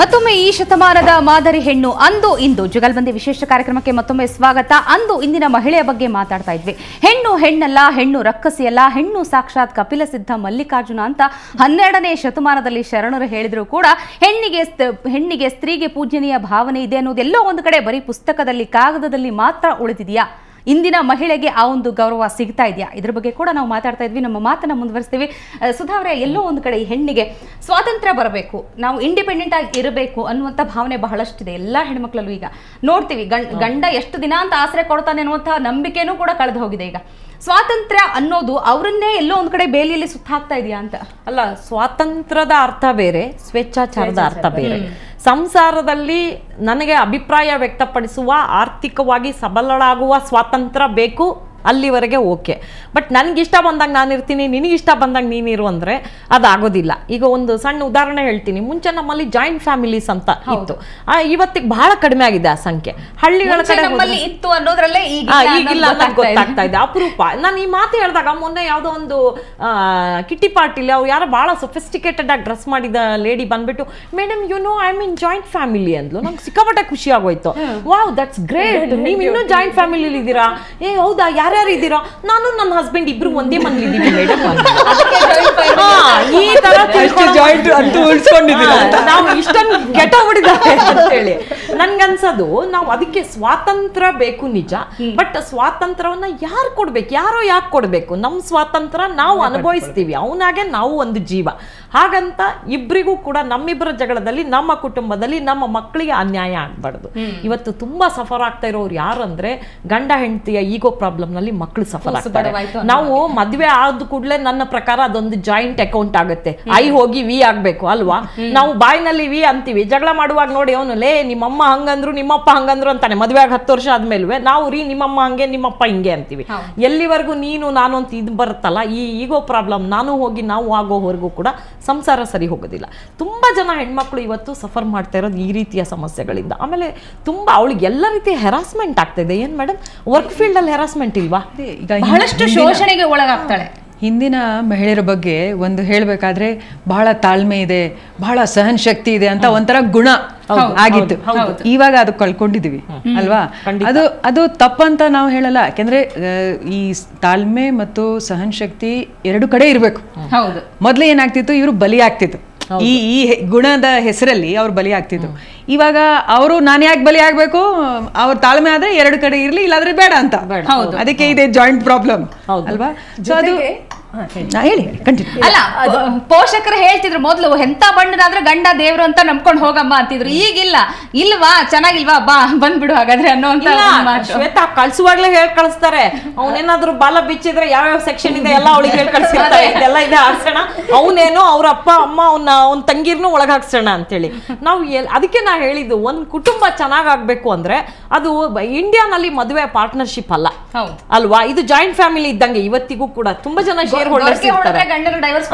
ಮತ್ತೊಮ್ಮೆ ಈ ಶತಮಾನದ ಮಾದರಿ ಹೆಣ್ಣು ಅಂದು ಇಂದು ಜುಗಲ್ಬಂದಿ ವಿಶೇಷ ಕಾರ್ಯಕ್ರಮಕ್ಕೆ ಮತ್ತೊಮ್ಮೆ ಸ್ವಾಗತ. ಅಂದು ಇಂದಿನ ಮಹಿಳೆಯ ಬಗ್ಗೆ ಮಾತಾಡ್ತಾ ಇದ್ವಿ. ಹೆಣ್ಣು ಹೆಣ್ಣಲ್ಲ, ಹೆಣ್ಣು ರಕ್ಕಸಿಯಲ್ಲ, ಹೆಣ್ಣು ಸಾಕ್ಷಾತ್ ಕಪಿಲ ಸಿದ್ಧ ಮಲ್ಲಿಕಾರ್ಜುನ ಅಂತ 12ನೇ ಶತಮಾನದಲ್ಲಿ ಶರಣರು ಹೇಳಿದ್ರು ಕೂಡ ಹೆಣ್ಣಿಗೆ ಸ್ತ್ರೀಗೆ ಪೂಜ್ಯನೀಯ ಭಾವನೆ ಇದೆ ಅನ್ನೋದೆಲ್ಲೋ ಒಂದು ಕಡೆ ಬರೀ ಪುಸ್ತಕದಲ್ಲಿ ಕಾಗದದಲ್ಲಿ ಮಾತ್ರ ಉಳಿದಿದೆಯಾ? ಇಂದಿನ ಮಹಿಳೆಗೆ ಆ ಒಂದು ಗೌರವ ಸಿಗ್ತಾ ಇದೆಯಾ? ಇದ್ರ ಬಗ್ಗೆ ಕೂಡ ನಾವು ಮಾತಾಡ್ತಾ ಇದ್ವಿ. ನಮ್ಮ ಮಾತನ್ನ ಮುಂದುವರಿಸ್ತೀವಿ. ಸುಧಾ ಅವರೇ, ಎಲ್ಲೋ ಒಂದು ಕಡೆ ಈ ಹೆಣ್ಣಿಗೆ ಸ್ವಾತಂತ್ರ್ಯ ಬರಬೇಕು, ನಾವು ಇಂಡಿಪೆಂಡೆಂಟ್ ಆಗಿ ಇರಬೇಕು ಅನ್ನುವಂಥ ಭಾವನೆ ಬಹಳಷ್ಟಿದೆ ಎಲ್ಲ ಹೆಣ್ಮಕ್ಳಲ್ಲೂ. ಈಗ ನೋಡ್ತೀವಿ, ಗಂಡ ಎಷ್ಟು ದಿನ ಅಂತ ಆಸರೆ ಕೊಡ್ತಾನೆ ಅನ್ನುವಂಥ ನಂಬಿಕೆನೂ ಕೂಡ ಕಳೆದು ಹೋಗಿದೆ. ಈಗ ಸ್ವಾತಂತ್ರ್ಯ ಅನ್ನೋದು ಅವರನ್ನೇ ಎಲ್ಲೋ ಒಂದು ಕಡೆ ಬೇಲಿಯಲ್ಲಿ ಸುತ್ತಾಕ್ತಾ ಇದೆಯಾ ಅಂತ? ಅಲ್ಲ, ಸ್ವಾತಂತ್ರ್ಯದ ಅರ್ಥ ಬೇರೆ, ಸ್ವೇಚ್ಛಾಚಾರದ ಅರ್ಥ ಬೇರೆ. ಸಂಸಾರದಲ್ಲಿ ನನಗೆ ಅಭಿಪ್ರಾಯ ವ್ಯಕ್ತಪಡಿಸುವ, ಆರ್ಥಿಕವಾಗಿ ಸಬಲಳಾಗುವ ಸ್ವಾತಂತ್ರ್ಯ ಬೇಕು, ಅಲ್ಲಿವರೆಗೆ ಓಕೆ. ಬಟ್ ನನಗಿಷ್ಟ ಬಂದಾಗ ನಾನಿರ್ತೀನಿ, ನಿನಗಿಷ್ಟ ಬಂದಾಗ ನೀನಿರು ಅಂದರೆ ಅದಾಗೋದಿಲ್ಲ. ಈಗ ಒಂದು ಸಣ್ಣ ಉದಾಹರಣೆ ಹೇಳ್ತೀನಿ. ಮುಂಚೆ ನಮ್ಮಲ್ಲಿ ಜಾಯಿಂಟ್ ಫ್ಯಾಮಿಲೀಸ್ ಅಂತ ಇತ್ತು, ಇವತ್ತಿಗೆ ಬಹಳ ಕಡಿಮೆ ಆಗಿದೆ ಆ ಸಂಖ್ಯೆ. ಹಳ್ಳಿಗಳ ಕಡೆ ಇತ್ತು ಅನ್ನೋದ್ರಲ್ಲೇ ಈಗಿಲ್ಲ ಅನ್ನೋದು ಗೊತ್ತಾಗ್ತಾ ಇದೆ, ಅಪರೂಪ. ನಾನು ಈ ಮಾತು ಹೇಳಿದಾಗ ಮೊನ್ನೆ ಯಾವುದೋ ಒಂದು ಕಿಟ್ಟಿ ಪಾರ್ಟಿಲಿ ಅವ್ರು ಯಾರೋ ಬಹಳ ಸೊಫಿಸ್ಟಿಕೇಟೆಡ್ ಆಗಿ ಡ್ರೆಸ್ ಮಾಡಿದ ಲೇಡಿ ಬಂದ್ಬಿಟ್ಟು, madam you know I mean joint family ಅಂದ್ಲು. ನಂಗೆ ಸಿಕ್ಕಾಪಟ್ಟೆ ಖುಷಿ ಆಗೋಯ್ತು. ವಾವ್, ದಟ್ಸ್ ಗ್ರೇಟ್, ನೀವು ಇನ್ನೂ ಜಾಯಿಂಟ್ ಫ್ಯಾಮಿಲಿ ಇದ್ದೀರಾ? ಹೌದಾ, ಯಾರ್ಯಾರು ಇದ್ದೀರಾ? ನಾನು ನನ್ನ ಹಸ್ಬೆಂಡ್ ಇಬ್ರು ಒಂದೇ ಮನೇಲಿ ಇದ್ದೀವಿ ಮೇಡಮ್. ಈ ತರ ನಾವು ಇಷ್ಟೊಂದು ಕೆಟ್ಟೋಗ್ಬಿಟ್ಟಿದ್ದಾರೆ ಅಂತ ಹೇಳಿ ನನ್ಗನ್ಸೋದು. ನಾವು ಅದಕ್ಕೆ ಸ್ವಾತಂತ್ರ್ಯ ಬೇಕು ನಿಜ, ಬಟ್ ಸ್ವಾತಂತ್ರ್ಯವನ್ನ ಯಾರು ಕೊಡ್ಬೇಕು? ಯಾರೋ ಯಾಕೆ ಕೊಡ್ಬೇಕು? ನಮ್ಮ ಸ್ವಾತಂತ್ರ್ಯ ನಾವು ಅನುಭವಿಸ್ತೀವಿ, ಅವನಾಗೆ ನಾವು ಒಂದು ಜೀವ. ಹಾಗಂತ ಇಬ್ಬರಿಗೂ ಕೂಡ ನಮ್ಮಿಬ್ಬರ ಜಗಳದಲ್ಲಿ, ನಮ್ಮ ಕುಟುಂಬದಲ್ಲಿ, ನಮ್ಮ ಮಕ್ಕಳಿಗೆ ಅನ್ಯಾಯ ಆಗ್ಬಾರ್ದು. ಇವತ್ತು ತುಂಬಾ ಸಫರ್ ಆಗ್ತಾ ಇರೋರು ಯಾರು ಅಂದ್ರೆ, ಗಂಡ ಹೆಂಡತಿಯ ಈಗೋ ಪ್ರಾಬ್ಲಮ್ ನಲ್ಲಿ ಮಕ್ಕಳು ಸಫರ್ ಆಗ್ತಾರೆ. ನಾವು ಮದ್ವೆ ಆದ ಕೂಡಲೇ ನನ್ನ ಪ್ರಕಾರ ಅದೊಂದು ಜಾಯಿಂಟ್ ಅಕೌಂಟ್ ಆಗುತ್ತೆ. ಐ ಹೋಗಿ ವಿ ಆಗ್ಬೇಕು ಅಲ್ವಾ? ನಾವು ಬಾಯಿನಲ್ಲಿ ವಿ ಅಂತೀವಿ, ಜಗಳ ಮಾಡುವಾಗ ನೋಡಿ ಅವನು ಲೇ ನಿಮ್ಮಮ್ಮ ಹಂಗಂದ್ರು ನಿಮ್ಮಪ್ಪ ಹಂಗಂದ್ರು ಅಂತಾನೆ. ಮದ್ವೆ ಆಗ 10 ವರ್ಷ ಆದ್ಮೇಲೆ ನಾವು ರೀ ನಿಮ್ಮಮ್ಮ ಹಂಗೆ ನಿಮ್ಮಪ್ಪ ಹಿಂಗೆ ಅಂತೀವಿ. ಎಲ್ಲಿವರೆಗೂ ನೀನು ನಾನು ಅಂತ ಇದು ಬರುತ್ತಲ್ಲ, ಈ ಈಗೋ ಪ್ರಾಬ್ಲಮ್, ನಾನು ಹೋಗಿ ನಾವು ಆಗೋವರೆಗೂ ಕೂಡ ಸಂಸಾರ ಸರಿ ಹೋಗೋದಿಲ್ಲ. ತುಂಬಾ ಜನ ಹೆಣ್ಮಕ್ಳು ಇವತ್ತು ಸಫರ್ ಮಾಡ್ತಾ ಇರೋದು ಈ ರೀತಿಯ ಸಮಸ್ಯೆಗಳಿಂದ. ಆಮೇಲೆ ತುಂಬಾ ಅವಳಿಗೆ ಎಲ್ಲ ರೀತಿಯ ಹೆರಾಸ್ಮೆಂಟ್ ಆಗ್ತಾ ಇದೆ. ಏನ್ ಮೇಡಮ್, ವರ್ಕ್ ಫೀಲ್ಡ್ ಅಲ್ಲಿ ಹೆರಾಸ್ಮೆಂಟ್ ಇಲ್ವಾ? ಬಹಳಷ್ಟು ಶೋಷಣೆಗೆ ಒಳಗಾಗ್ತಾಳೆ. ಹಿಂದಿನ ಮಹಿಳೆಯರ ಬಗ್ಗೆ ಒಂದು ಹೇಳಬೇಕಾದ್ರೆ ಬಹಳ ತಾಳ್ಮೆ ಇದೆ, ಬಹಳ ಸಹನ ಶಕ್ತಿ ಇದೆ ಅಂತ ಒಂಥರ ಗುಣ ಆಗಿತ್ತು. ಇವಾಗ ಅದು ಕಳ್ಕೊಂಡಿದೀವಿ ಅಲ್ವಾ? ಅದು ತಪ್ಪಂತ ನಾವು ಹೇಳಲ್ಲ. ಯಾಕೆಂದ್ರೆ ಈ ತಾಳ್ಮೆ ಮತ್ತು ಸಹನ ಶಕ್ತಿ ಎರಡು ಕಡೆ ಇರ್ಬೇಕು. ಮೊದ್ಲು ಏನಾಗ್ತಿತ್ತು, ಇವರು ಬಲಿ ಆಗ್ತಿತ್ತು. ಈ ಗುಣದ ಹೆಸರಲ್ಲಿ ಅವ್ರು ಬಲಿ ಆಗ್ತಿದ್ರು. ಇವಾಗ ಅವರು ನಾನು ಯಾಕೆ ಬಲಿ ಆಗ್ಬೇಕು, ಅವ್ರ ತಾಳ್ಮೆ ಆದ್ರೆ ಎರಡು ಕಡೆ ಇರ್ಲಿ, ಇಲ್ಲಾದ್ರೆ ಬೇಡ ಅಂತ. ಅದಕ್ಕೆ ಇದೆ ಜಾಯಿಂಟ್ ಪ್ರಾಬ್ಲಮ್ ಅಲ್ವಾ? ಸೊ ಅದು ಹೇಳಿ ಕಂಟಿನ್ಯೂ. ಅಲ್ಲ, ಪೋಷಕರು ಹೇಳ್ತಿದ್ರು ಮೊದ್ಲು, ಎಂತ ಬಣ್ಣನಾದ್ರೆ ಗಂಡ ದೇವ್ರು ಅಂತ ನಂಬ್ಕೊಂಡು ಹೋಗಮ್ಮ ಅಂತಿದ್ರು. ಈಗಿಲ್ಲ, ಇಲ್ವಾ ಚೆನ್ನಾಗಿಲ್ವಾ ಬಾ ಬಂದ್ಬಿಡು ಹಾಗಾದ್ರೆ ಅನ್ನೋಂತ ಶ್ವೇತಾ ಕಳ್ಸುವಾಗ್ಲೇ ಹೇಳಿ ಕಳಿಸ್ತಾರೆ. ಅವನೇನಾದ್ರು ಬಾಲ ಬಿಚ್ಚಿದ್ರೆ ಯಾವ್ಯಾವ ಸೆಕ್ಷನ್ ಇದೆ ಎಲ್ಲ ಅವಳಿಗೆ ಹೇಳಿ ಕಳ್ಸಿರ್ತಾರೆ. ಇದೆಲ್ಲ ಇದೆ ಹಾಕ್ಸೋಣ, ಅವನೇನೋ ಅವ್ರ ಅಪ್ಪ ಅಮ್ಮ ಅವ್ನ ತಂಗಿರ್ನು ಒಳಗ್ ಹಾಕ್ಸೋಣ ಅಂತೇಳಿ. ನಾವು ಅದಕ್ಕೆ ನಾ ಹೇಳಿದ್ದು, ಒಂದ್ ಕುಟುಂಬ ಚೆನ್ನಾಗಾಗ್ಬೇಕು ಅಂದ್ರೆ ಅದು ಇಂಡಿಯಾನಲ್ಲಿ ಮದುವೆ ಪಾರ್ಟ್ನರ್ಶಿಪ್ ಅಲ್ಲ ಅಲ್ವಾ? ಇದು ಜಾಯಿಂಟ್ ಫ್ಯಾಮಿಲಿ ಇದ್ದಂಗೆ. ಇವತ್ತಿಗೂ ಕೂಡ ತುಂಬಾ ಜನ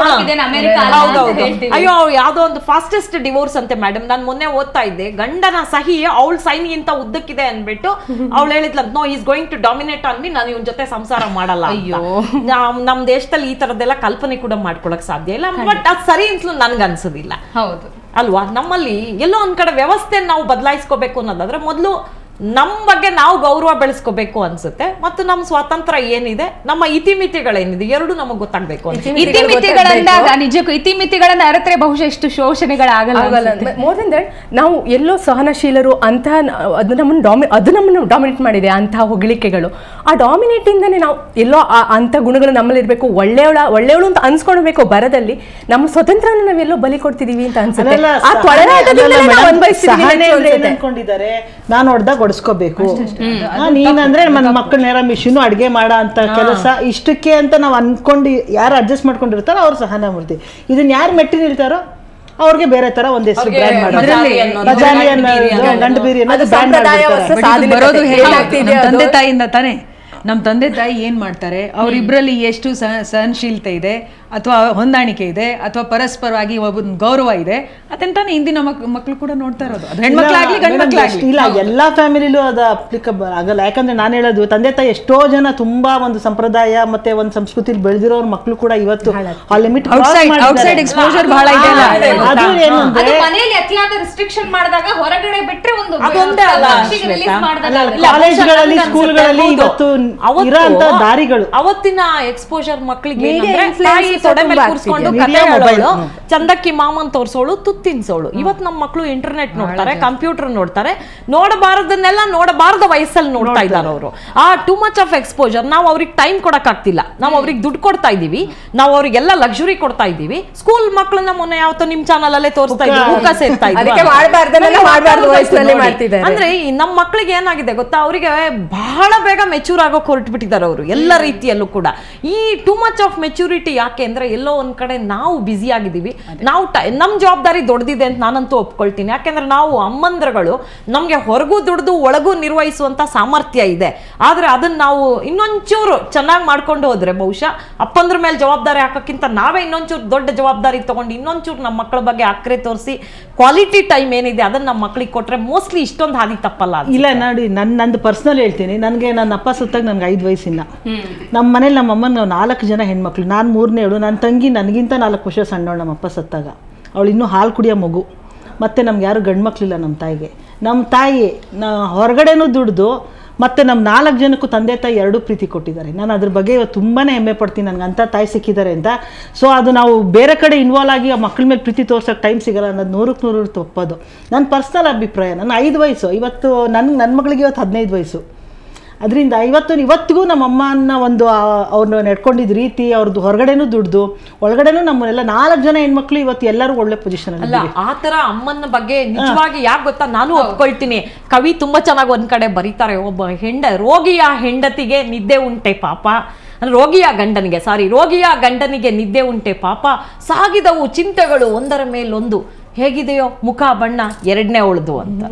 ಅಯ್ಯೋ ಯಾವ್ದೋ ಒಂದು ಫಾಸ್ಟೆಸ್ಟ್ ಡಿವೋರ್ಸ್ ಅಂತೆ ಮೇಡಮ್. ನಾನು ಮೊನ್ನೆ ಓದ್ತಾ ಇದ್ದೆ, ಗಂಡನ ಸಹಿ ಅವಳ ಸೈನ್ಗಿಂತ ಉದ್ದಕ್ಕಿದೆ ಅನ್ಬಿಟ್ಟು ಅವಳು ಹೇಳಿದ್ಲಂತ, no is going to dominate ಅಂದ್ವಿ, ನಾನು ಇವನ್ ಜೊತೆ ಸಂಸಾರ ಮಾಡಲ್ಲ. ಅಯ್ಯೋ, ನಮ್ ದೇಶದಲ್ಲಿ ಈ ತರದೆಲ್ಲ ಕಲ್ಪನೆ ಕೂಡ ಮಾಡ್ಕೊಳಕ್ ಸಾಧ್ಯ ಇಲ್ಲ. ಬಟ್ ಅದು ಸರಿ ಅಂತ ನನ್ಗೆ ಅನ್ಸೋದಿಲ್ಲ. ಹೌದು ಅಲ್ವಾ? ನಮ್ಮಲ್ಲಿ ಎಲ್ಲೋ ಒಂದ್ ಕಡೆ ವ್ಯವಸ್ಥೆ ನಾವು ಬದಲಾಯಿಸ್ಕೋಬೇಕು ಅನ್ನೋದಾದ್ರೆ ಮೊದ್ಲು ನಮ್ಮ ಬಗ್ಗೆ ನಾವು ಗೌರವ ಬೆಳೆಸ್ಕೋಬೇಕು ಅನ್ಸುತ್ತೆ. ಮತ್ತು ನಮ್ಮ ಸ್ವಾತಂತ್ರ್ಯ ಏನಿದೆ, ನಮ್ಮ ಇತಿಮಿತಿಗಳೇನಿದೆ, ಎರಡು ನಮಗೆ ಗೊತ್ತಾಗ್ಬೇಕು. ಇತಿಮಿತಿಗಳಂದಾಗ ನಿಜಕ್ಕೂ ಇತಿಮಿತಿಗಳನ್ನ ಅರಿತರೆ ಬಹುಶಃ ಇಷ್ಟು ಶೋಷಣೆಗಳಾಗಲ್ಲ. ಮೋರ್ ದನ್ ದಟ್ ನಾವು ಎಲ್ಲೋ ಸಹನಶೀಲರು ಅಂತ ಅದು ನಮ್ಮನ್ನು ಡಾಮಿನೇಟ್ ಮಾಡಿದೆ ಅಂತಹ ಹೊಗಳಿಕೆಗಳು. ಆ ಡಾಮಿನೇಟ್ ಇಂದಾನೆ ನಾವು ಎಲ್ಲೋ ಅಂತ ಗುಣಗಳು ನಮ್ಮಲ್ಲಿ ಇರಬೇಕು, ಒಳ್ಳೆಯವಳು ಅಂತ ಅನ್ಸ್ಕೊಳ್ಬೇಕು. ಬರದಲ್ಲಿ ನಮ್ಮ ಸ್ವತಂತ್ರವನ್ನು ನಾವೆಲ್ಲೋ ಬಲಿ ಕೊಡ್ತಿದೀವಿ ಅಂತ ಅನ್ಸುತ್ತೆ. ನಾನು ಹೊಡೆದಾಗ ಹೊಡ್ಸ್ಕೋಬೇಕು, ನೀನಂದ್ರೆ ನನ್ನ ಮಕ್ಕಳ ನೇರ ಮಿಷಿನ್ ಅಡ್ಗೆ ಮಾಡ ಅಂತ ಕೆಲಸ ಇಷ್ಟಕ್ಕೆ ಅಂತ ನಾವು ಅನ್ಕೊಂಡು ಯಾರು ಅಡ್ಜಸ್ಟ್ ಮಾಡ್ಕೊಂಡಿರ್ತಾರೋ ಅವ್ರು ಸಹನ ಮೂರ್ತಿ. ಇದನ್ನ ಯಾರು ಮೆಟ್ಟಿ ನಿಲ್ತಾರೋ ಅವ್ರಿಗೆ ಬೇರೆ ತರ ಒಂದ್ ಹೆಸರು ಬ್ರ್ಯಾಂಡ್ ಮಾಡೋದು, ಗಂಡು ಬೀರಿ ಬರೋದು ತಂದೆ ತಾಯಿಯಿಂದ ತಾನೇ. ನಮ್ಮ ತಂದೆ ತಾಯಿ ಏನ್ ಮಾಡ್ತಾರೆ, ಅವರಿಬ್ಬರಲ್ಲಿ ಎಷ್ಟು ಸಹನಶೀಲತೆ ಇದೆ, ಅಥವಾ ಹೊಂದಾಣಿಕೆ ಇದೆ, ಅಥವಾ ಪರಸ್ಪರವಾಗಿ ಒಂದು ಗೌರವ ಇದೆ, ಅದನ್ನ ಇಂದಿನ ಮಕ್ಕಳು ಕೂಡ ನೋಡ್ತಾ ಇರೋದು. ಅದು ಹೆಣ್ಮಕ್ಳಾಗ್ಲಿ ಗಂಡು ಮಕ್ಳಾಗ್ಲಿ ಇಲ್ಲ, ಎಲ್ಲಾ ಫ್ಯಾಮಿಲಿಲೂ ಅದು ಅಪ್ಲಿಕಬಲ್ ಆಗಲ್ಲ. ಯಾಕಂದ್ರೆ ನಾನು ಹೇಳೋದು, ತಂದೆ ತಾಯಿ ಎಷ್ಟೋ ಜನ ತುಂಬಾ ಒಂದು ಸಂಪ್ರದಾಯ ಮತ್ತೆ ಒಂದು ಸಂಸ್ಕೃತಿಲಿ ಬೆಳೆದಿರೋರ್ ಮಕ್ಕಳು ಕೂಡ ಇವತ್ತು ಆ ಲಿಮಿಟ್ ಔಟ್ಸೈಡ್ ಎಕ್ಸ್ಪೋಜರ್ ಬಹಳ ಇದೆ. ಅದು ಏನಂದ್ರೆ ಅತಿಯಾದ ರಿಸ್ಟ್ರಿಕ್ಷನ್ ಮಾಡಿದಾಗ ಹೊರಗಡೆ ಬಿಟ್ರೆ ಒಂದು ಅದೊಂದೇ ಅಲ್ಲ ಕಾಲೇಜ್ಗಳಲ್ಲಿ ಸ್ಕೂಲ್ಗಳಲ್ಲಿ ಇವತ್ತು ಇರೋಂತ ದಾರಿಗಳು ಅವತ್ತಿನ ಎಕ್ಸ್ಪೋಜರ್ ಮಕ್ಕಳಿಗೆ ತಾಯಿ ತೊಡೆ ಮೇಲೆ ಕೂರಿಸ್ಕೊಂಡು ಕತೆ ಹೇಳೋಳು, ಚಂದಕ್ಕಿ ಮಾಮನ್ ತೋರ್ಸೋಳು, ತುತ್ತಿನ್ಸೋಳು. ಇವತ್ತು ನಮ್ಮ ಮಕ್ಕಳು ಇಂಟರ್ನೆಟ್ ನೋಡ್ತಾರೆ, ಕಂಪ್ಯೂಟರ್ ನೋಡ್ತಾರೆ, ನೋಡಬಾರದನ್ನೆಲ್ಲ ನೋಡಬಾರದ ವಯಸ್ಸಲ್ಲಿ ನೋಡ್ತಾ ಇದ್ದಾರೆ ಅವರು. ಆ ಟೂ ಮಚ್ ಆಫ್ ಎಕ್ಸ್ಪೋಜರ್. ನಾವು ಅವ್ರಿಗೆ ಟೈಮ್ ಕೊಡಕ್ ಆಗ್ತಿಲ್ಲ, ನಾವು ಅವ್ರಿಗೆ ದುಡ್ಡು ಕೊಡ್ತಾ ಇದೀವಿ, ನಾವು ಅವ್ರಿಗೆಲ್ಲ ಲಕ್ಸುರಿ ಕೊಡ್ತಾ ಇದೀವಿ. ಸ್ಕೂಲ್ ಮಕ್ಕಳನ್ನ ಮೊನ್ನೆ ಯಾವತ್ತೋ ನಿಮ್ ಚಾನಲ್ ಅಲ್ಲೇ ತೋರಿಸ್ತಾ ಇದ್ವಿ, ಊಕ ಸೇರ್ತಾ ಇದ್ವಿ. ಅಂದ್ರೆ ನಮ್ಮ ಮಕ್ಕಳಿಗೆ ಏನಾಗಿದೆ ಗೊತ್ತಾ, ಅವರಿಗೆ ಬಹಳ ಬೇಗ ಮೆಚೂರ್ ಆಗೋಕ್ ಹೊರಟ್ಬಿಟ್ಟಿದ್ದಾರೆ ಅವರು ಎಲ್ಲ ರೀತಿಯಲ್ಲೂ ಕೂಡ. ಈ ಟೂ ಮಚ್ ಆಫ್ ಮೆಚೂರಿಟಿ ಯಾಕೆ ಅಂದ್ರೆ ಎಲ್ಲೋ ಒಂದ್ ಕಡೆ ನಾವು ಬ್ಯುಸಿ ಆಗಿದ್ದೀವಿ, ನಾವು ನಮ್ ಜವಾಬ್ದಾರಿ ದೊಡ್ಡದಿದೆ ಅಂತ ನಾನಂತೂ ಒಪ್ಕೊಳ್ತೀನಿ. ಯಾಕೆಂದ್ರೆ ನಾವು ಅಮ್ಮಂದ್ರಗಳು, ನಮ್ಗೆ ಹೊರಗೂ ದುಡ್ದು ಒಳಗೂ ನಿರ್ವಹಿಸುವಂತ ಸಾಮರ್ಥ್ಯ ಇದೆ. ಆದ್ರೆ ಅದನ್ನ ನಾವು ಇನ್ನೊಂಚೂರು ಚೆನ್ನಾಗಿ ಮಾಡ್ಕೊಂಡು ಹೋದ್ರೆ ಬಹುಶಃ ಅಪ್ಪಂದ್ರ ಮೇಲೆ ಜವಾಬ್ದಾರಿ ಹಾಕೋಕ್ಕಿಂತ ನಾವೇ ಇನ್ನೊಂಚೂರು ದೊಡ್ಡ ಜವಾಬ್ದಾರಿ ತಗೊಂಡು ಇನ್ನೊಂಚೂರು ನಮ್ಮ ಮಕ್ಕಳ ಬಗ್ಗೆ ಅಕ್ರೆ ತೋರಿಸಿ ಕ್ವಾಲಿಟಿ ಟೈಮ್ ಏನಿದೆ ಅದನ್ನ ನಮ್ಮ ಮಕ್ಕಳಿಗೆ ಕೊಟ್ರೆ ಮೋಸ್ಟ್ಲಿ ಇಷ್ಟೊಂದು ಹಾದಿ ತಪ್ಪಲ್ಲ. ಇಲ್ಲ ನೋಡಿ, ನಂದು ಪರ್ಸನಲ್ ಹೇಳ್ತೀನಿ. ನನಗೆ ನನ್ನ ಅಪ್ಪ ಸುತ್ತಾಗ ನನಗೆ 5 ವಯಸ್ಸಿಲ್ಲ. ನಮ್ಮ ಮನೇಲಿ ನಮ್ಮ ಅಮ್ಮನ 4 ಜನ ಹೆಣ್ಮಕ್ಳು, ನಾನು 3ನೇಳು, ನನ್ನ ತಂಗಿ ನನಗಿಂತ 4 ವರ್ಷ ಸಣ್ಣವಳು. ನಮ್ಮ ಅಪ್ಪ ಸತ್ತಾಗ ಅವಳು ಇನ್ನೂ ಹಾಲು ಕುಡಿಯೋ ಮಗು. ಮತ್ತು ನಮ್ಗೆ ಯಾರು ಗಂಡು ಮಕ್ಕಳಿಲ್ಲ ನಮ್ಮ ತಾಯಿಗೆ. ನಮ್ಮ ತಾಯಿ ಹೊರಗಡೆನೂ ದುಡ್ದು ಮತ್ತು ನಮ್ಮ 4 ಜನಕ್ಕೂ ತಂದೆ ತಾಯಿ 2 ಪ್ರೀತಿ ಕೊಟ್ಟಿದ್ದಾರೆ. ನಾನು ಅದ್ರ ಬಗ್ಗೆ ಇವತ್ತು ತುಂಬಾ ಹೆಮ್ಮೆ ಪಡ್ತೀನಿ, ನನಗೆ ಅಂಥ ತಾಯಿ ಸಿಕ್ಕಿದ್ದಾರೆ ಅಂತ. ಸೊ ಅದು ನಾವು ಬೇರೆ ಕಡೆ ಇನ್ವಾಲ್ವ್ ಆಗಿ ಆ ಮಕ್ಕಳ ಮೇಲೆ ಪ್ರೀತಿ ತೋರ್ಸೋಕ್ಕೆ ಟೈಮ್ ಸಿಗಲ್ಲ ಅನ್ನೋದು 100ಕ್ಕೆ 100 ತಪ್ಪೋದು. ನನ್ನ ಪರ್ಸ್ನಲ್ ಅಭಿಪ್ರಾಯ. ನನ್ನ 5 ವಯಸ್ಸು, ಇವತ್ತು ನನ್ನ ಮಗಳಿಗೆ ಇವತ್ತು 15 ವಯಸ್ಸು. ಅದರಿಂದ ಇವತ್ತಿಗೂ ನಮ್ಮ ಅಮ್ಮನ ಒಂದು ಅವ್ರನ್ನ ನಡ್ಕೊಂಡಿದ್ದ ರೀತಿ, ಅವ್ರದ್ದು ಹೊರಗಡೆನೂ ದುಡ್ದು ಒಳಗಡೆನೂ ನಮ್ಮನ್ನೆಲ್ಲ 4 ಜನ ಹೆಣ್ಮಕ್ಳು ಇವತ್ತು ಎಲ್ಲರೂ ಒಳ್ಳೆ ಪೊಸಿಷನ್ ಅಲ್ಲ. ಆ ತರ ಅಮ್ಮನ ಬಗ್ಗೆ ನಿಜವಾಗಿ ಯಾಕೆ ಗೊತ್ತಾ, ನಾನು ಒಪ್ಕೊಳ್ತೀನಿ. ಕವಿ ತುಂಬಾ ಚೆನ್ನಾಗಿ ಒಂದ್ ಕಡೆ ಬರೀತಾರೆ, ಒಬ್ಬ ರೋಗಿಯ ಹೆಂಡತಿಗೆ ನಿದ್ದೆ ಉಂಟೆ ಪಾಪ, ರೋಗಿಯ ಗಂಡನಿಗೆ ನಿದ್ದೆ ಉಂಟೆ ಪಾಪ, ಸಾಗಿದವು ಚಿಂತೆಗಳು ಒಂದರ ಮೇಲೊಂದು, ಹೇಗಿದೆಯೋ ಮುಖ ಬಣ್ಣ 2ನೇ ಉಳ್ದು ಅಂತ.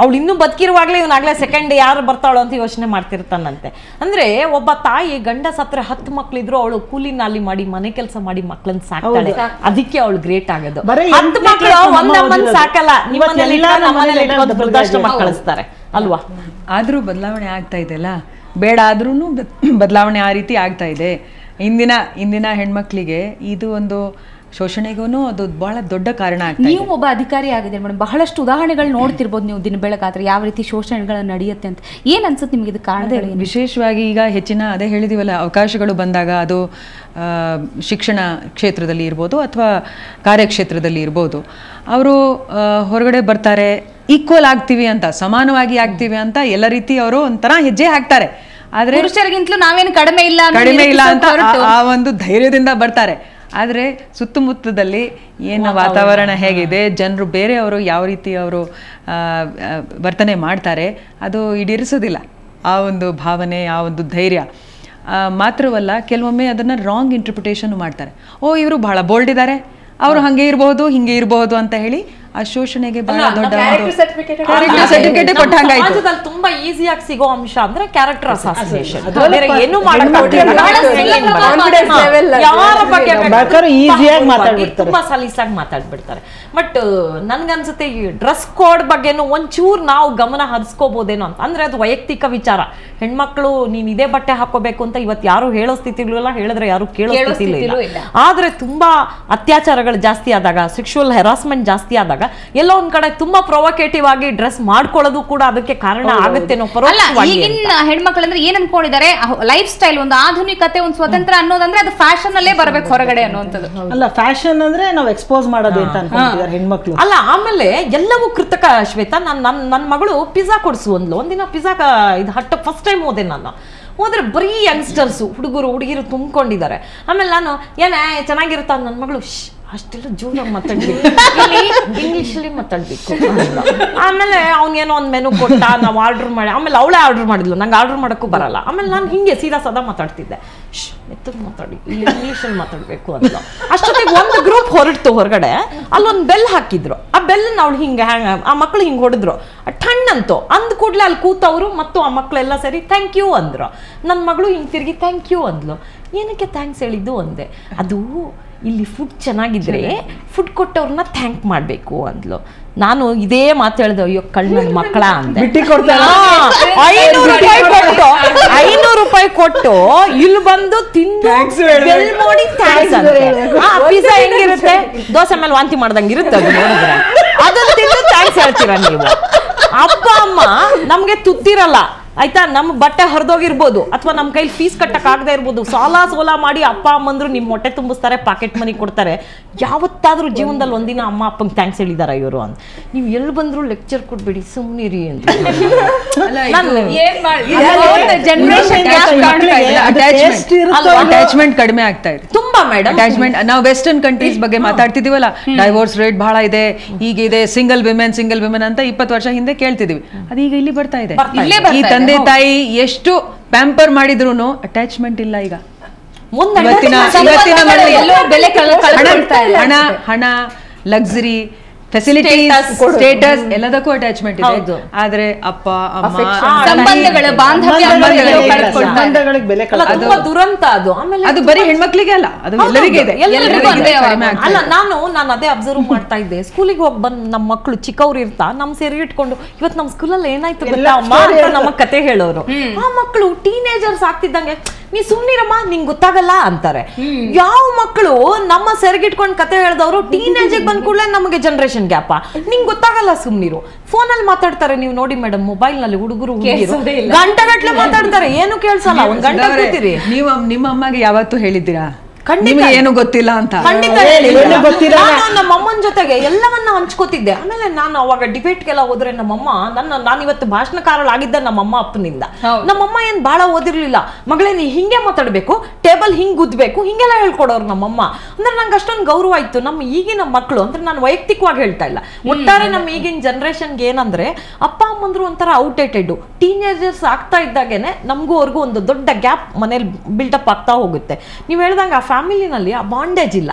ಅವಳು ಇನ್ನೂ ಬದುಕಿರುವಾಗ್ಲೇ ಇವನಾಗ್ಲೇ ಸೆಕೆಂಡ್ ಯಾರು ಬರ್ತಾಳೋ ಅಂತ ಯೋಚನೆ ಮಾಡ್ತಿರ್ತಾನಂತೆ. ಅಂದ್ರೆ ಒಬ್ಬ ತಾಯಿ ಗಂಡ ಸತ್ರೆ 10 ಮಕ್ಳಿದ್ರು ಅವಳು ಕೂಲಿ ನಾಲಿ ಮಾಡಿ ಮನೆ ಕೆಲಸ ಮಾಡಿ ಮಕ್ಳನ್ನ ಸಾಕ್ತಾಳೆ. ಅದಕ್ಕೆ ಅವಳು ಗ್ರೇಟ್ ಆಗೋದು. 10 ಮಕ್ಳು ಒಂದಮ್ಮನ್ ಸಾಕಲ್ಲ, ವೃದ್ಧಾಶ್ರಮ ಕಳಿಸ್ತಾರೆ ಅಲ್ವಾ. ಆದ್ರೂ ಬದಲಾವಣೆ ಆಗ್ತಾ ಇದೆ ಅಲ್ಲ, ಬೇಡ ಆದ್ರೂ ಬದಲಾವಣೆ ಆ ರೀತಿ ಆಗ್ತಾ ಇದೆ. ಇಂದಿನ ಹೆಣ್ಮಕ್ಳಿಗೆ ಇದು ಒಂದು ಶೋಷಣೆಗೂ ಅದು ಬಹಳ ದೊಡ್ಡ ಕಾರಣ ಆಗ್ತದೆ. ನೀವು ಒಬ್ಬ ಅಧಿಕಾರಿ ಆಗಿದೆ ಮೇಡಮ್, ಬಹಳಷ್ಟು ಉದಾಹರಣೆಗಳು ನೋಡ್ತಿರ್ಬೋದು ನೀವು ದಿನ ಬೆಳಗಾದ್ರೆ ಯಾವ ರೀತಿ ಶೋಷಣೆಗಳು ನಡೆಯುತ್ತೆ ಅಂತ. ಏನ್ ಅನ್ಸುತ್ತೆ ನಿಮಗೆ ಇದು ಕಾರಣಗಳು? ವಿಶೇಷವಾಗಿ ಈಗ ಹೆಚ್ಚಿನ ಅದೇ ಹೇಳಿದೀವಲ್ಲ, ಅವಕಾಶಗಳು ಬಂದಾಗ ಅದು ಶಿಕ್ಷಣ ಕ್ಷೇತ್ರದಲ್ಲಿ ಇರ್ಬೋದು ಅಥವಾ ಕಾರ್ಯಕ್ಷೇತ್ರದಲ್ಲಿ ಇರ್ಬೋದು, ಅವರು ಹೊರಗಡೆ ಬರ್ತಾರೆ, ಈಕ್ವಲ್ ಆಗ್ತೀವಿ ಅಂತ, ಸಮಾನವಾಗಿ ಆಗ್ತೀವಿ ಅಂತ ಎಲ್ಲ ರೀತಿ ಅವರು ಒಂಥರ ಹೆಜ್ಜೆ ಹಾಕ್ತಾರೆ. ಆದ್ರೆ ಪುರುಷರಿಗಿಂತಲೂ ನಾವೇನು ಕಡಿಮೆ ಇಲ್ಲ ಅಂತ ಆ ಒಂದು ಧೈರ್ಯದಿಂದ ಬರ್ತಾರೆ. ಆದರೆ ಸುತ್ತಮುತ್ತದಲ್ಲಿ ಏನು ವಾತಾವರಣ ಹೇಗಿದೆ, ಜನರು ಬೇರೆಯವರು ಯಾವ ರೀತಿ ಅವರು ವರ್ತನೆ ಮಾಡ್ತಾರೆ, ಅದು ಈಡೇರಿಸೋದಿಲ್ಲ ಆ ಒಂದು ಭಾವನೆ, ಆ ಒಂದು ಧೈರ್ಯ. ಮಾತ್ರವಲ್ಲ, ಕೆಲವೊಮ್ಮೆ ಅದನ್ನು ರಾಂಗ್ ಇಂಟರ್ಪ್ರಿಟೇಷನ್ ಮಾಡ್ತಾರೆ. ಇವರು ಬಹಳ ಬೋಲ್ಡ್ ಇದ್ದಾರೆ, ಅವರು ಹಂಗೆ ಇರಬಹುದು ಹಿಂಗೆ ಇರಬಹುದು ಅಂತ ಹೇಳಿ ಆ ಶೋಷಣೆಗೆ ಬಹಳ ದೊಡ್ಡ ಸರ್ಟಿಫಿಕೇಟ್ ಕೊಟ್ಟಂಗಾಯ್ತು. ತುಂಬಾ ಈಸಿಯಾಗಿ ಸಿಗೋ ಅಂಶ ಅಂದ್ರೆ ಕ್ಯಾರೆಕ್ಟರ್ ಅಸಾಸಿನೇಷನ್. ಏನು ತುಂಬಾ ಸಲೀಸಾಗಿ ಮಾತಾಡ್ಬಿಡ್ತಾರೆ. ಬಟ್ ನನ್ಗನ್ಸುತ್ತೆ ಈ ಡ್ರೆಸ್ ಕೋಡ್ ಬಗ್ಗೆನು ಒಂಚೂರು ನಾವು ಗಮನ ಹರಿಸ್ಕೋಬಹುದೇನೋ ಅಂತ. ಅಂದ್ರೆ ಅದು ವೈಯಕ್ತಿಕ ವಿಚಾರ. ಹೆಣ್ಮಕ್ಳು ನೀನ್ ಇದೇ ಬಟ್ಟೆ ಹಾಕೋಬೇಕು ಅಂತ ಇವತ್ತು ಯಾರು ಹೇಳೋ ಸ್ಥಿತಿಗಳಿಲ್ಲ, ಹೇಳಿದ್ರೆ ಯಾರು ಕೇಳೋ ಸ್ಥಿತಿ ಇಲ್ಲ. ಆದ್ರೆ ತುಂಬಾ ಅತ್ಯಾಚಾರಗಳು ಜಾಸ್ತಿ ಆದಾಗ, ಸೆಕ್ಷುವಲ್ ಹೆರಾಸ್ಮೆಂಟ್ ಜಾಸ್ತಿ ಆದಾಗ ಎಲ್ಲೋ ಒಂದ್ ಕಡೆ ತುಂಬಾ ಪ್ರೊವೊಕೇಟಿವ್ ಆಗಿ ಡ್ರೆಸ್ ಮಾಡ್ಕೊಳ್ಳೋದು ಕೂಡ ಅದಕ್ಕೆ ಕಾರಣ ಆಗುತ್ತೇನೋ. ಈಗಿನ ಹೆಣ್ಮಕ್ಳಂದ್ರೆ ಏನ್ ಅನ್ಕೊಂಡಿದ್ದಾರೆ, ಲೈಫ್ ಸ್ಟೈಲ್, ಒಂದು ಆಧುನಿಕತೆ, ಒಂದು ಸ್ವತಂತ್ರ ಅನ್ನೋದಂದ್ರೆ ಅದು ಫ್ಯಾಷನ್ ಅಲ್ಲೇ ಬರ್ಬೇಕು ಹೊರಗಡೆ ಅನ್ನೋಂಥದ್ದು ಅಲ್ಲ. ಫ್ಯಾಷನ್ ಅಂದ್ರೆ ನಾವು ಎಕ್ಸ್ಪೋಸ್ ಮಾಡೋದು ಅಂತ ಅನ್ಕೊಂಡಿದ್ದಾರೆ ಹೆಣ್ಮಕ್ಳು. ಅಲ್ಲ, ಆಮೇಲೆ ಎಲ್ಲವೂ ಕೃತಕ. ಶ್ವೇತಾ, ನನ್ನ ಮಗಳು ಪಿಜ್ಜಾ ಕೊಡ್ಸು ಅಂದ್ಲು ಒಂದಿನ. ಪಿಜ್ಜಾ ಇದು ಫಸ್ಟ್ ಟೈಮ್ ಹೋದೆ ನಾನು. ಹೋದ್ರೆ ಬರೀ ಯಂಗ್ಸ್ಟರ್ಸು, ಹುಡುಗಿರು ತುಂಬಿಕೊಂಡಿದ್ದಾರೆ. ಆಮೇಲೆ ನಾನು ಚೆನ್ನಾಗಿರುತ್ತ ನನ್ನ ಮಗಳು, ಅಷ್ಟೆಲ್ಲ ಜೋರಾಗಿ ಮಾತಾಡ್ಬೇಕು, ಇಂಗ್ಲಿಷಲ್ಲಿ ಮಾತಾಡ್ಬೇಕು. ಆಮೇಲೆ ಅವ್ನೇನೋ ಒಂದು ಮೆನು ಕೊಟ್ಟ, ನಾವು ಆರ್ಡರ್ ಮಾಡಿ, ಆಮೇಲೆ ಅವಳೇ ಆರ್ಡರ್ ಮಾಡಿದ್ಲು, ನಂಗೆ ಆರ್ಡರ್ ಮಾಡೋಕ್ಕೂ ಬರಲ್ಲ. ಆಮೇಲೆ ನಾನು ಹಿಂಗೆ ಸದಾ ಮಾತಾಡ್ತಿದ್ದೆ, ಮೆತ್ತಗೆ ಮಾತಾಡಿ, ಇಂಗ್ಲೀಷಲ್ಲಿ ಮಾತಾಡ್ಬೇಕು ಅಂತ. ಅಷ್ಟೊತ್ತಿಗೆ ಒಂದು ಗ್ರೂಪ್ ಹೊರಡ್ತು ಹೊರಗಡೆ, ಅಲ್ಲೊಂದು ಬೆಲ್ ಹಾಕಿದ್ರು. ಆ ಬೆಲ್ಲನ್ನ ಅವಳು ಹಿಂಗೆ ಆ ಮಕ್ಳು ಹಿಂಗೆ ಹೊಡೆದ್ರು, ಟಣ್ಣಂತು. ಅಂದ ಕೂಡಲೇ ಅಲ್ಲಿ ಕೂತವರು ಮತ್ತು ಆ ಮಕ್ಕಳೆಲ್ಲ ಸರಿ ಥ್ಯಾಂಕ್ ಯು ಅಂದ್ರು. ನನ್ನ ಮಗಳು ಹಿಂಗೆ ತಿರುಗಿ ಥ್ಯಾಂಕ್ ಯು ಅಂದ್ಲು. ಏನಕ್ಕೆ ಥ್ಯಾಂಕ್ಸ್ ಹೇಳಿದ್ದು ಅಂದೆ. ಅದು ಇಲ್ಲಿ ಫುಡ್ ಚೆನ್ನಾಗಿದ್ರೆ ಫುಡ್ ಕೊಟ್ಟವ್ರನ್ನ ಥ್ಯಾಂಕ್ ಮಾಡಬೇಕು ಅಂದ್ಲು. ನಾನು ಇದೇ ಮಾತು ಹೇಳ್ದೆ, ಅಯ್ಯೋ ಕಳ್ಳ ನನ್ನ ಮಕ್ಕಳ ಅಂದೆ. 500 ರೂಪಾಯಿ ಕೊಟ್ಟು ಇಲ್ಲಿ ಬಂದು ತಿಂದು ಬೆಲ್ ಮಾಡಿ ಥ್ಯಾಂಕ್ಸ್ ಅಂತೆ. ಪಿಜ್ಜಾ ಹೆಂಗಿರುತ್ತೆ, ದೋಸೆ ಮೇಲೆ ವಾಂತಿ ಮಾಡ್ದಂಗೆ ಇರುತ್ತೆ ಅದು ನೋಡಿದ್ರೆ. ಅದನ್ನ ಹೇಳ್ತೀರಾ ನೀವು? ಅಪ್ಪ ಅಮ್ಮ ನಮ್ಗೆ ತುತ್ತಿರಲ್ಲ ಆಯ್ತಾ, ನಮ್ಮ ಬಟ್ಟೆ ಹರಿದೋಗಿರ್ಬೋದು ಅಥವಾ ನಮ್ಮ ಕೈಲಿ ಫೀಸ್ ಕಟ್ಟಕ್ ಆಗದೆ ಇರ್ಬೋದು, ಸೋಲ ಮಾಡಿ ಅಪ್ಪ ಅಮ್ಮಂದ್ರು ನಿಮ್ ಹೊಟ್ಟೆ ತುಂಬಿಸ್ತಾರೆ, ಪಾಕೆಟ್ ಮನಿ ಕೊಡ್ತಾರೆ. ಯಾವತ್ತಾದ್ರೂ ಜೀವನದಲ್ಲಿ ಒಂದಿನ ಅಮ್ಮ ಅಪ್ಪಂಗೆ ಥ್ಯಾಂಕ್ಸ್ ಹೇಳಿದಾರ ಇವರು ಅಂತ? ನೀವು ಎಲ್ಲಿ ಬಂದ್ರು ಲೆಕ್ಚರ್ ಕೊಡ್ಬೇಡಿ, ಸುಮ್ಮನಿರಿ ಅಂತ. ಅಟ್ಯಾಚ್ಮೆಂಟ್ ಕಡಿಮೆ ಆಗ್ತಾ ಇದೆ ತುಂಬಾ ಮೇಡಮ್. ಅಟ್ಯಾಚ್ಮೆಂಟ್ ನಾವು ವೆಸ್ಟರ್ನ್ ಕಂಟ್ರೀಸ್ ಬಗ್ಗೆ ಮಾತಾಡ್ತಿದೀವಲ್ಲ, ಡೈವೋರ್ಸ್ ರೇಟ್ ಬಹಳ ಇದೆ, ಹೀಗಿದೆ, ಸಿಂಗಲ್ ವಿಮೆನ್ ಅಂತ 20 ವರ್ಷ ಹಿಂದೆ ಕೇಳ್ತಿದೀವಿ. ಅದೀಗ ಇಲ್ಲಿ ಬರ್ತಾ ಇದೆ. ಈ ತಂದೆ ತಾಯಿ ಎಷ್ಟು ಪ್ಯಾಂಪರ್ ಮಾಡಿದ್ರು ಅಟ್ಯಾಚ್ಮೆಂಟ್ ಇಲ್ಲ ಈಗ. ಹಣ, ಲಕ್ಸುರಿ, ಫೆಸಿಲಿಟೀಸ್, ಸ್ಟೇಟಸ್ ಎಲ್ಲದಕ್ಕೂ ಅಟ್ಯಾಚ್ಮೆಂಟ್ ಇದೆ. ಆದ್ರೆ ಅಪ್ಪ ಅಮ್ಮ ದುರಂತ ಅದು. ಆಮೇಲೆ ಅದು ಬರೀ ಹೆಣ್ಮಕ್ಳಿಗೆ ಅಲ್ಲ, ಅದು ಎಲ್ಲರಿಗೆ ಇದೆ. ಅಲ್ಲ, ನಾನು ಅದೇ ಅಬ್ಸರ್ವ್ ಮಾಡ್ತಾ ಇದ್ದೆ. ಸ್ಕೂಲಿಗೆ ಹೋಗಿ ಬಂದ್ ನಮ್ಮ ಮಕ್ಕಳು ಚಿಕ್ಕವ್ರು ಇರ್ತಾ ನಮ್ ಸೆರೆ ಇಟ್ಕೊಂಡು ಇವತ್ತು ನಮ್ ಸ್ಕೂಲಲ್ಲಿ ಏನಾಯ್ತು ಗೊತ್ತಾ ಅಮ್ಮ ಅಂತ ನಮ್ಮ ಕತೆ ಹೇಳೋರು. ಆ ಮಕ್ಕಳು ಟೀನೇಜರ್ಸ್ ಆಗ್ತಿದ್ದಂಗೆ ನೀ ಸುಮ್ನಿರಮ್ಮ ನಿಂಗ್ ಗೊತ್ತಾಗಲ್ಲ ಅಂತಾರೆ. ಯಾವ ಮಕ್ಕಳು ನಮ್ಮ ಸೆರಗಿಟ್ಕೊಂಡ್ ಕತೆ ಹೇಳ್ದವ್ರು ಟೀನೇಜ್ ಬಂದ್ ಕೂಡಲೇ ನಮಗೆ ಜನರೇಷನ್ ಗ್ಯಾಪ, ನಿಂಗ್ ಗೊತ್ತಾಗಲ್ಲ ಸುಮ್ನಿರು. ಫೋನಲ್ಲಿ ಮಾತಾಡ್ತಾರೆ, ನೀವು ನೋಡಿ ಮೇಡಮ್, ಮೊಬೈಲ್ ನಲ್ಲಿ ಹುಡುಗರು ಗಂಟೆಗಟ್ಲೆ ಮಾತಾಡ್ತಾರೆ, ಏನು ಕೇಳ್ಸಲ್ಲ. ಒಂದ್ ಗಂಟೆ ಕೂತಿರಿ. ನೀವು ನಿಮ್ಮ ಅಮ್ಮಗೆ ಯಾವತ್ತೂ ಹೇಳಿದ್ದೀರಾ ಏನು ಗೊತ್ತಿಲ್ಲ ಅಂತ? ಖಂಡಿತ ನಮ್ಮ ಅಮ್ಮನ ಜೊತೆಗೆ ಎಲ್ಲವನ್ನ ಹಂಚ್ಕೋತಿದ್ದೆ. ಆಮೇಲೆ ನಾನು ಅವಾಗ ಡಿಬೇಟ್ಗೆಲ್ಲ ಹೋದ್ರೆ ನಮ್ಮಮ್ಮ ನಾನು ಇವತ್ತು ಭಾಷಣಕಾರಳಾಗಿದ್ದ ನಮ್ಮಮ್ಮ ಅಪ್ಪನಿಂದ. ನಮ್ಮಮ್ಮ ಏನ್ ಬಾಳ ಓದಿರ್ಲಿಲ್ಲ. ಮಗಳೇ ನೀ ಹಿಂಗೆ ಮಾತಾಡ್ಬೇಕು, ಟೇಬಲ್ ಹಿಂಗ್ ಗುದ್ಬೇಕು, ಹಿಂಗೆಲ್ಲ ಹೇಳ್ಕೊಡೋರು ನಮ್ಮಮ್ಮ. ಅಂದ್ರೆ ನಂಗೆ ಅಷ್ಟೊಂದು ಗೌರವ ಇತ್ತು. ನಮ್ಮ ಈಗಿನ ಮಕ್ಕಳು ಅಂದ್ರೆ ನಾನು ವೈಯಕ್ತಿಕವಾಗಿ ಹೇಳ್ತಾ ಇಲ್ಲ, ಒಟ್ಟಾರೆ ನಮ್ಮ ಈಗಿನ ಜನರೇಷನ್ಗೆ ಏನಂದ್ರೆ ಅಪ್ಪ ಅಮ್ಮಂದ್ರು ಒಂಥರ ಔಟ್ಡೇಟೆಡ್. ಟೀನೇಜರ್ಸ್ ಆಗ್ತಾ ಇದ್ದಾಗೇನೆ ನಮಗೂ ಅವ್ರಿಗೂ ಒಂದು ದೊಡ್ಡ ಗ್ಯಾಪ್ ಮನೇಲಿ ಬಿಲ್ಡಪ್ ಆಗ್ತಾ ಹೋಗುತ್ತೆ. ನೀವು ಹೇಳ್ದಂಗ ಫ್ಯಾಮಿಲಿನಲ್ಲಿ ಆ ಬಾಂಡೇಜ್ ಇಲ್ಲ,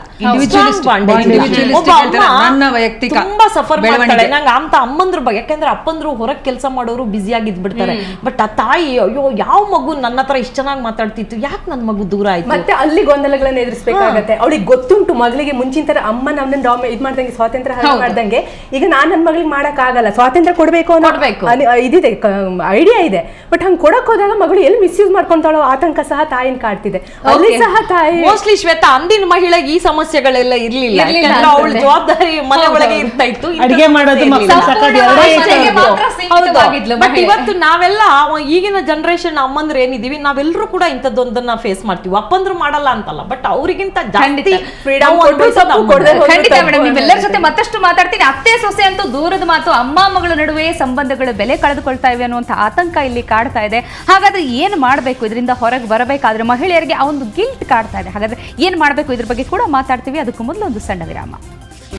ತುಂಬಾ ಸಫರ್ ಮಾಡ್ತಾಳೆ. ನಂಗೆ ಅಂತ ಅಮ್ಮಂದ್ರ ಬಗ್ಗೆ, ಯಾಕಂದ್ರೆ ಅಪ್ಪಂದ್ರು ಹೊರಗೆ ಕೆಲಸ ಮಾಡೋರು ಬ್ಯುಸಿ ಆಗಿದ್ಬಿಡ್ತಾರೆ. ಬಟ್ ಆ ತಾಯಿ ಅಯ್ಯೋ ಯಾವ ಮಗು ನನ್ನ ಹತ್ರ ಇಷ್ಟ ಚೆನ್ನಾಗಿ ಮಾತಾಡ್ತಿತ್ತು, ಯಾಕೆ ನನ್ನ ಮಗು ದೂರ ಆಯ್ತು, ಮತ್ತೆ ಅಲ್ಲಿ ಗೊಂದಲಗಳನ್ನ ಎದುರಿಸಬೇಕಾಗತ್ತೆ. ಅವಳಿಗೆ ಗೊತ್ತುಂಟು ಮಗಳಿಗೆ ಮುಂಚಿನ ತರ ಅಮ್ಮ ನಮ್ಮನ್ನ ಇದ್ ಮಾಡ್ದಂಗೆ ಸ್ವಾತಂತ್ರ್ಯ ಮಾಡ್ದಂಗೆ ಈಗ ನಾನ್ ನನ್ ಮಗಳಿಗೆ ಮಾಡಕ್ ಆಗಲ್ಲ, ಸ್ವಾತಂತ್ರ್ಯ ಕೊಡ್ಬೇಕು ಅನ್ನೋ ಇದಿದೆ, ಐಡಿಯಾ ಇದೆ. ಬಟ್ ಹಂಗ್ ಕೊಡಕ್ ಹೋದಾಗ ಮಗಳು ಎಲ್ಲಿ ಮಿಸ್ಯೂಸ್ ಮಾಡ್ಕೊಂತಾಳೋ ಆತಂಕ ಸಹ ತಾಯಿನ ಕಾಡ್ತಿದೆ. ಅಲ್ಲಿ ಸಹ ತಾಯಿ ಮೋಸ್ಟ್ಲಿ ಶ್ವೇತಾ ಅಂದಿನ ಮಹಿಳೆಗೆ ಈ ಸಮಸ್ಯೆಗಳೆಲ್ಲ ಇರ್ಲಿಲ್ಲ, ಅವಳ ಜವಾಬ್ದಾರಿ ಮನೆ ಒಳಗೆ ಇರ್ತಾ ಇತ್ತು, ಅಡಿಗೆ ಮಾಡೋದು, ಬಟ್ ಇವತ್ತು ನಾವೆಲ್ಲ ಈಗಿನ ಜನರೇಷನ್ ಅಮ್ಮಂದ್ರೆ ಏನಿದೀವಿ ನಾವೆಲ್ಲರೂ ಕೂಡ ಇಂಥದ್ದೊಂದನ್ನ ಫೇಸ್ ಮಾಡ್ತೀವಿ. ಅಪ್ಪಂದ್ರು ಮಾಡಲ್ಲ ಅಂತಲ್ಲ, ಬಟ್ ಅವ್ರಿಗಿಂತ ಜಾಸ್ತಿ ಫ್ರೀಡಮ್. ಖಂಡಿತ ಮೇಡಮ್, ನೀವೆಲ್ಲರ ಜೊತೆ ಮತ್ತಷ್ಟು ಮಾತಾಡ್ತೀನಿ. ಅತ್ತೆ ಸೊಸೆ ಅಂತೂ ದೂರದ ಮಾತು, ಅಮ್ಮ ಮಗಳ ನಡುವೆ ಸಂಬಂಧಗಳು ಬೆಲೆ ಕಳೆದುಕೊಳ್ತಾ ಇವೆ ಅನ್ನುವಂಥ ಆತಂಕ ಇಲ್ಲಿ ಕಾಡ್ತಾ ಇದೆ. ಹಾಗಾದ್ರೆ ಏನ್ ಮಾಡ್ಬೇಕು, ಇದರಿಂದ ಹೊರಗೆ ಬರಬೇಕಾದ್ರೆ ಮಹಿಳೆಯರಿಗೆ ಆ ಒಂದು ಗಿಲ್ಟ್ ಕಾಡ್ತಾ ಇದೆ. ಹಾಗಾದ್ರೆ ಏನ್ ಮಾಡ್ಬೇಕು, ಇದ್ರ ಬಗ್ಗೆ ಕೂಡ ಮಾತಾಡ್ತೀವಿ. ಅದಕ್ಕೂ ಮೊದಲು ಒಂದು ಸಣ್ಣ ವಿರಾಮ.